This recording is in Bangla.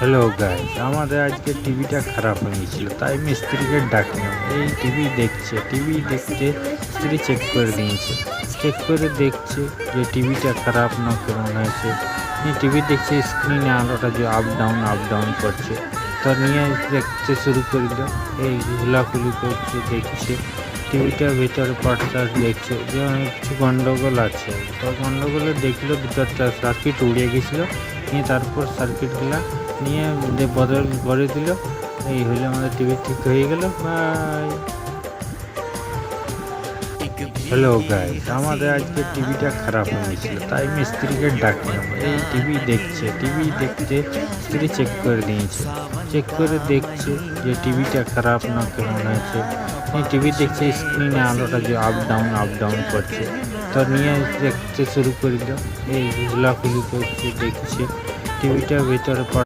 হ্যালো গাইস, আমাদের আজকে টিভিটা খারাপ হয়ে গেছিলো, তাই মিস্ত্রিকে ডাকলাম। এই টিভি দেখতে স্ত্রী চেক করে দিয়েছে। চেক করে দেখছে যে টিভিটা খারাপ না কেমন হয়েছে। টিভি দেখছে স্ক্রিনে আলোটা যে আপ ডাউন করছে। তো নিয়ে দেখতে শুরু করল, এই ঘোলাঘুলি করছে, দেখছে টিভিটার ভিতরে পার্টটা দেখছে যে অনেক কিছু গন্ডগোল আছে। তো গন্ডগোলে দেখলো ভিতরটা সার্কিট উড়ে গেছিলো। নিয়ে তারপর সার্কিটগুলা নিয়ে বদল করে দিল। এই হলে আমাদের টিভি ঠিক হয়ে গেল। বাই। হ্যালো গাইস, আমাদের আজকে টিভিটা খারাপ হয়ে গেছিলো, তাই মিস্ত্রিকে ডাকলাম। এই টিভি দেখতে স্ত্রী চেক করে দিয়েছে। চেক করে দেখছে যে টিভিটা খারাপ না কেমন হয়েছে। টিভি দেখছে স্ক্রিনে আলোটা যে আপ ডাউন করছে। তো নিয়ে দেখতে শুরু করল, এই ঘোলাঘুলি করছে, দেখছে টিভিটার ভিতরে